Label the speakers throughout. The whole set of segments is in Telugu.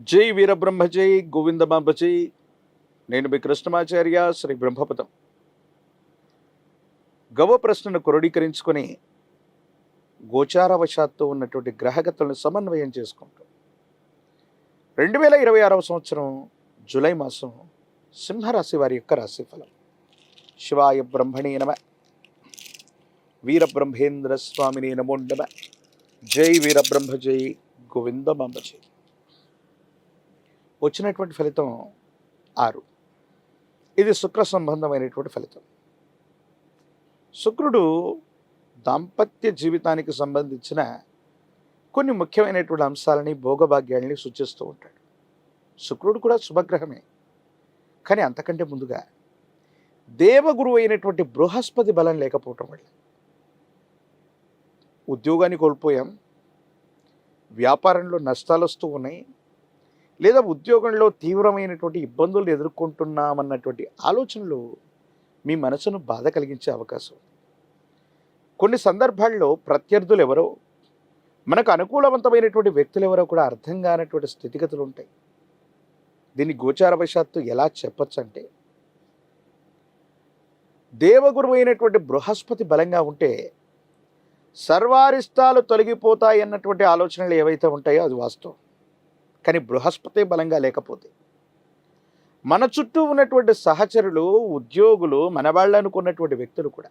Speaker 1: జై వీరబ్రహ్మ జై గోవిందమాంబ జై. నేను మీ కృష్ణమాచార్య శ్రీ బ్రహ్మపదం. గవ ప్రశ్నను క్రోడీకరించుకొని గోచారవశాత్తు ఉన్నటువంటి గ్రహగతులను సమన్వయం చేసుకుంటూ 2026వ సంవత్సరం జూలై మాసం సింహరాశి వారి యొక్క రాశిఫలం. శివాయ బ్రహ్మణే నమ, వీరబ్రహ్మేంద్ర స్వామిని నమో నమ. జై వీరబ్రహ్మ జై గోవిందమాంబ జై. వచ్చినటువంటి ఫలితం 6. ఇది శుక్ర సంబంధమైనటువంటి ఫలితం. శుక్రుడు దాంపత్య జీవితానికి సంబంధించిన కొన్ని ముఖ్యమైనటువంటి అంశాలని, భోగభాగ్యాలని సూచిస్తూ ఉంటాడు. శుక్రుడు కూడా శుభగ్రహమే, కానీ అంతకంటే ముందుగా దేవగురువు అయినటువంటి బృహస్పతి బలం లేకపోవటం వల్ల ఉద్యోగాన్ని కోల్పోయాం, వ్యాపారంలో నష్టాలు వస్తూ ఉన్నాయి, లేదా ఉద్యోగంలో తీవ్రమైనటువంటి ఇబ్బందులు ఎదుర్కొంటున్నామన్నటువంటి ఆలోచనలు మీ మనసును బాధ కలిగించే అవకాశం. కొన్ని సందర్భాల్లో ప్రత్యర్థులు ఎవరో, మనకు అనుకూలవంతమైనటువంటి వ్యక్తులు ఎవరో కూడా అర్థం కానటువంటి స్థితిగతులు ఉంటాయి. దీన్ని గోచారవశాత్తు ఎలా చెప్పచ్చు అంటే, దేవగురువు అయినటువంటి బృహస్పతి బలంగా ఉంటే సర్వారిష్టాలు తొలగిపోతాయి అన్నటువంటి ఆలోచనలు ఏవైతే ఉంటాయో అది వాస్తవం. కానీ బృహస్పతి బలంగా లేకపోతే మన చుట్టూ ఉన్నటువంటి సహచరులు, ఉద్యోగులు, మన వాళ్ళు అనుకున్నటువంటి వ్యక్తులు కూడా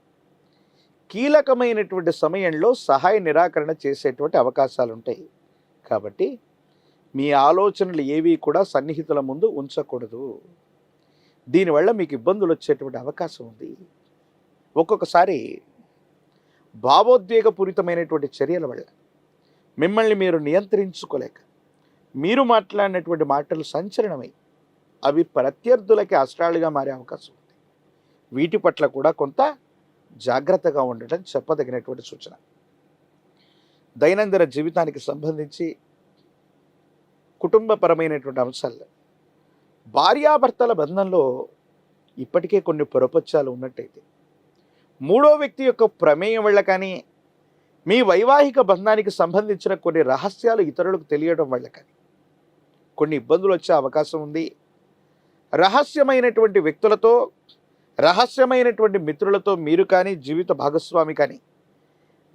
Speaker 1: కీలకమైనటువంటి సమయంలో సహాయ నిరాకరణ చేసేటువంటి అవకాశాలు ఉంటాయి. కాబట్టి మీ ఆలోచనలు ఏవి కూడా సన్నిహితుల ముందు ఉంచకూడదు. దీనివల్ల మీకు ఇబ్బందులు వచ్చేటువంటి అవకాశం ఉంది. ఒక్కొక్కసారి భావోద్వేగపూరితమైనటువంటి చర్యల వల్ల మిమ్మల్ని మీరు నియంత్రించుకోలేక మీరు మాట్లాడినటువంటి మాటలు సంచలనమై అవి ప్రత్యర్థులకి అస్త్రాలుగా మారే అవకాశం ఉంది. వీటి పట్ల కూడా కొంత జాగ్రత్తగా ఉండటం చెప్పదగినటువంటి సూచన. దైనందిన జీవితానికి సంబంధించి కుటుంబపరమైనటువంటి అంశాల్లో భార్యాభర్తల బంధంలో ఇప్పటికే కొన్ని పొరపచ్చాలు ఉన్నట్టయితే, మూడో వ్యక్తి యొక్క ప్రమేయం వల్ల కానీ, మీ వైవాహిక బంధానికి సంబంధించిన కొన్ని రహస్యాలు ఇతరులకు తెలియడం వల్ల కానీ కొన్ని ఇబ్బందులు వచ్చే అవకాశం ఉంది. రహస్యమైనటువంటి వ్యక్తులతో, రహస్యమైనటువంటి మిత్రులతో మీరు కానీ, జీవిత భాగస్వామి కానీ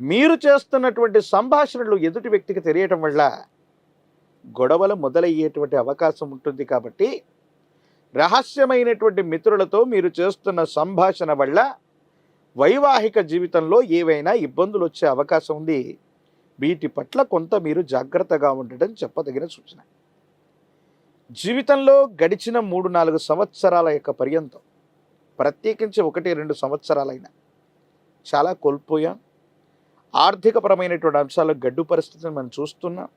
Speaker 1: మీరు చేస్తున్నటువంటి సంభాషణలు ఎదుటి వ్యక్తికి తెలియటం వల్ల గొడవలు మొదలయ్యేటువంటి అవకాశం ఉంటుంది. కాబట్టి రహస్యమైనటువంటి మిత్రులతో మీరు చేస్తున్న సంభాషణ వల్ల వైవాహిక జీవితంలో ఏవైనా ఇబ్బందులు వచ్చే అవకాశం ఉంది. వీటి పట్ల కొంత మీరు జాగ్రత్తగా ఉండడం చెప్పదగిన సూచన. జీవితంలో గడిచిన 3-4 సంవత్సరాల యొక్క పర్యంతం, ప్రత్యేకించి 1-2 సంవత్సరాలైనా చాలా కోల్పోయాం. ఆర్థికపరమైనటువంటి అంశాల్లో గడ్డు పరిస్థితిని మనం చూస్తున్నాం.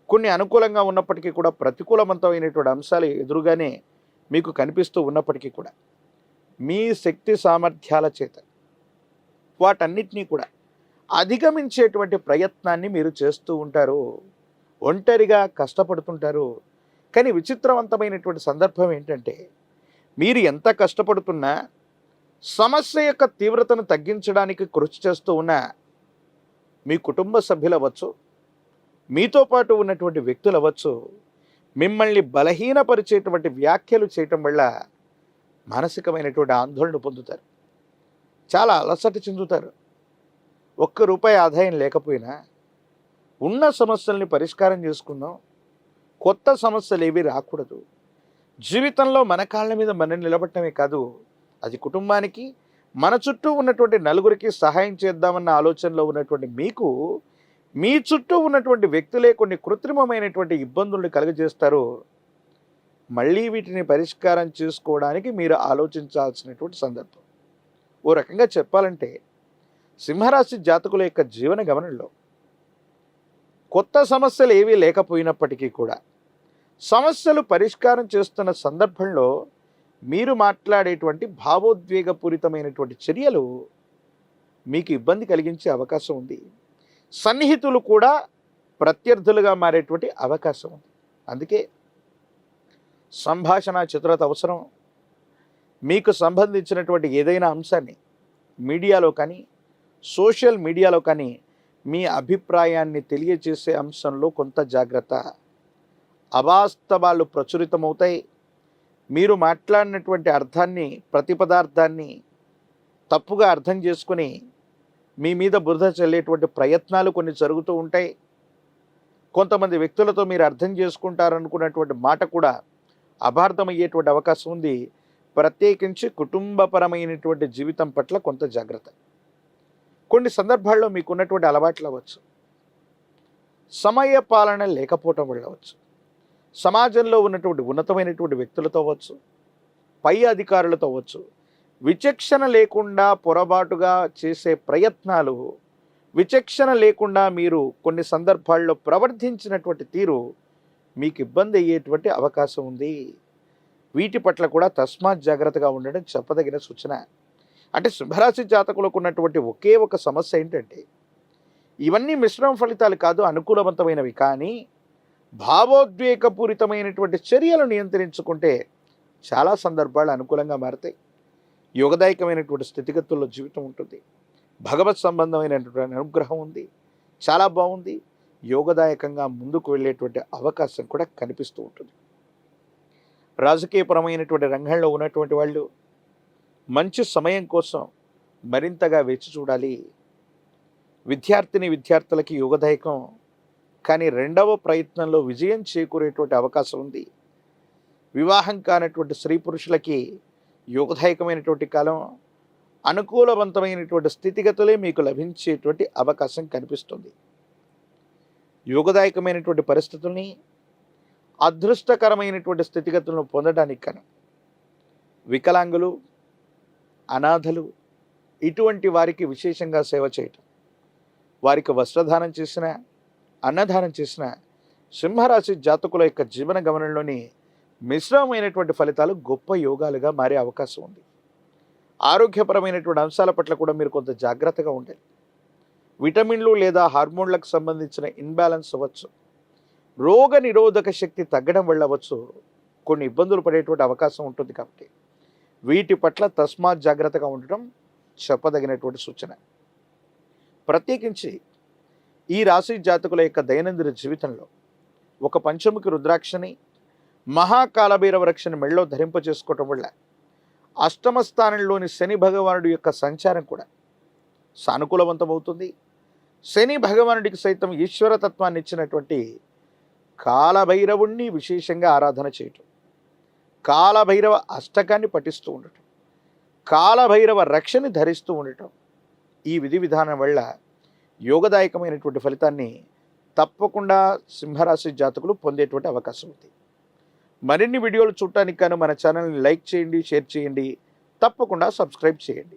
Speaker 1: కొన్ని అనుకూలంగా ఉన్నప్పటికీ కూడా ప్రతికూలవంతమైనటువంటి అంశాలు ఎదురుగానే మీకు కనిపిస్తూ ఉన్నప్పటికీ కూడా మీ శక్తి సామర్థ్యాల చేత వాటన్నిటినీ కూడా అధిగమించేటువంటి ప్రయత్నాన్ని మీరు చేస్తూ ఉంటారు. ఒంటరిగా కష్టపడుతుంటారు. కానీ విచిత్రవంతమైనటువంటి సందర్భం ఏంటంటే, మీరు ఎంత కష్టపడుతున్నా, సమస్య యొక్క తీవ్రతను తగ్గించడానికి కృషి చేస్తూ ఉన్నా, మీ కుటుంబ సభ్యులు అవ్వచ్చు, మీతో పాటు ఉన్నటువంటి వ్యక్తులు అవ్వచ్చు, మిమ్మల్ని బలహీనపరిచేటువంటి వ్యాఖ్యలు చేయటం వల్ల మానసికమైనటువంటి ఆందోళన పొందుతారు. చాలా అలసట చెందుతారు. ₹1 ఆదాయం లేకపోయినా ఉన్న సమస్యల్ని పరిష్కారం చేసుకుందాం, కొత్త సమస్యలు ఏవి రాకూడదు, జీవితంలో మన కాళ్ళ మీద మనం నిలబడటమే కాదు, అది కుటుంబానికి, మన చుట్టూ ఉన్నటువంటి నలుగురికి సహాయం చేద్దామన్న ఆలోచనలో ఉన్నటువంటి మీకు మీ చుట్టూ ఉన్నటువంటి వ్యక్తులే కొన్ని కృత్రిమమైనటువంటి ఇబ్బందుల్ని కలుగజేస్తారు. మళ్ళీ వీటిని పరిష్కారం చేసుకోవడానికి మీరు ఆలోచించాల్సినటువంటి సందర్భం. ఓ రకంగా చెప్పాలంటే, సింహరాశి జాతకుల యొక్క జీవన గమనంలో కొత్త సమస్యలు ఏవీ లేకపోయినప్పటికీ కూడా సమస్యలు పరిష్కారం చేస్తున్న సందర్భంలో మీరు మాట్లాడేటువంటి భావోద్వేగపూరితమైనటువంటి చర్యలు మీకు ఇబ్బంది కలిగించే అవకాశం ఉంది. సన్నిహితులు కూడా ప్రత్యర్థులుగా మారేటువంటి అవకాశం ఉంది. అందుకే సంభాషణ చతురత అవసరం. మీకు సంబంధించినటువంటి ఏదైనా అంశాన్ని మీడియాలో కానీ, సోషల్ మీడియాలో కానీ మీ అభిప్రాయాన్ని తెలియజేసే అంశంలో కొంత జాగ్రత్త. అవాస్తవాలు ప్రచురితమవుతాయి. మీరు మాట్లాడినటువంటి అర్థాన్ని, ప్రతిపదార్థాన్ని తప్పుగా అర్థం చేసుకుని మీ మీద బురద చల్లేటువంటి ప్రయత్నాలు కొన్ని జరుగుతూ ఉంటాయి. కొంతమంది వ్యక్తులతో మీరు అర్థం చేసుకుంటారనుకున్నటువంటి మాట కూడా అపార్థమయ్యేటువంటి అవకాశం ఉంది. ప్రత్యేకించి కుటుంబపరమైనటువంటి జీవితం పట్ల కొంత జాగ్రత్త. కొన్ని సందర్భాల్లో మీకున్నటువంటి అలవాట్లు అవ్వచ్చు, సమయ పాలన లేకపోవటం వల్ల అవ్వచ్చు, సమాజంలో ఉన్నటువంటి ఉన్నతమైనటువంటి వ్యక్తులతో అవ్వచ్చు, పై అధికారులతో అవ్వచ్చు, విచక్షణ లేకుండా పొరపాటుగా చేసే ప్రయత్నాలు, విచక్షణ లేకుండా మీరు కొన్ని సందర్భాల్లో ప్రవర్తించినటువంటి తీరు మీకు ఇబ్బంది అయ్యేటువంటి అవకాశం ఉంది. వీటి పట్ల కూడా తస్మాత్ జాగ్రత్తగా ఉండడం చెప్పదగిన సూచన. అంటే సింహరాశి జాతకులకు ఉన్నటువంటి ఒకే ఒక సమస్య ఏంటంటే, ఇవన్నీ మిశ్రమ ఫలితాలు కాదు, అనుకూలవంతమైనవి. కానీ భావోద్వేగపూరితమైనటువంటి చర్యలు నియంత్రించుకుంటే చాలా సందర్భాలు అనుకూలంగా మారతాయి. యోగదాయకమైనటువంటి స్థితిగతుల్లో జీవితం ఉంటుంది. భగవత్ సంబంధమైనటువంటి అనుగ్రహం ఉంది. చాలా బాగుంది. యోగదాయకంగా ముందుకు వెళ్ళేటువంటి అవకాశం కూడా కనిపిస్తూ ఉంటుంది. రాజకీయపరమైనటువంటి రంగంలో ఉన్నటువంటి వాళ్ళు మంచి సమయం కోసం మరింతగా వేచి చూడాలి. విద్యార్థులకి యోగదాయకం, కానీ రెండవ ప్రయత్నంలో విజయం చేకూరేటువంటి అవకాశం ఉంది. వివాహం కానటువంటి స్త్రీ పురుషులకి యోగదాయకమైనటువంటి కాలం, అనుకూలవంతమైనటువంటి స్థితిగతులే మీకు లభించేటువంటి అవకాశం కనిపిస్తుంది. యోగదాయకమైనటువంటి పరిస్థితుల్ని, అదృష్టకరమైనటువంటి స్థితిగతులను పొందడానికి కానీ వికలాంగులు, అనాథలు ఇటువంటి వారికి విశేషంగా సేవ చేయటం, వారికి వస్త్రదానం చేసిన, అన్నదానం చేసిన సింహరాశి జాతకుల యొక్క జీవన గమనంలోని మిశ్రమమైనటువంటి ఫలితాలు గొప్ప యోగాలుగా మారే అవకాశం ఉంది. ఆరోగ్యపరమైనటువంటి అంశాల పట్ల కూడా మీరు కొంత జాగ్రత్తగా ఉండాలి. విటమిన్లు లేదా హార్మోన్లకు సంబంధించిన ఇన్బ్యాలెన్స్ అవ్వచ్చు, రోగ నిరోధక శక్తి తగ్గడం వల్ల అవ్వచ్చు, కొన్ని ఇబ్బందులు పడేటువంటి అవకాశం ఉంటుంది. కాబట్టి వీటి పట్ల తస్మాత్ జాగ్రత్తగా ఉండటం చెప్పదగినటువంటి సూచన. ప్రత్యేకించి ఈ రాశి జాతకుల యొక్క దైనందిన జీవితంలో ఒక పంచముఖి రుద్రాక్షని, మహాకాలభైరవ రక్షని మెళ్ళలో ధరింపజేసుకోవటం వల్ల అష్టమ స్థానంలోని శని భగవానుడి యొక్క సంచారం కూడా సానుకూలవంతమవుతుంది. శని భగవానుడికి సైతం ఈశ్వరతత్వాన్ని ఇచ్చినటువంటి కాలభైరవుణ్ణి విశేషంగా ఆరాధన చేయటం, కాలభైరవ అష్టకాన్ని పఠిస్తూ ఉండటం, కాలభైరవ రక్షని ధరిస్తూ ఉండటం, ఈ విధి విధానం వల్ల యోగదాయకమైనటువంటి ఫలితాన్ని తప్పకుండా సింహరాశి జాతకులు పొందేటువంటి అవకాశం ఉంది. మరిన్ని వీడియోలు చూడటానికి కానీ మన ఛానల్ని లైక్ చేయండి, షేర్ చేయండి, తప్పకుండా సబ్స్క్రైబ్ చేయండి.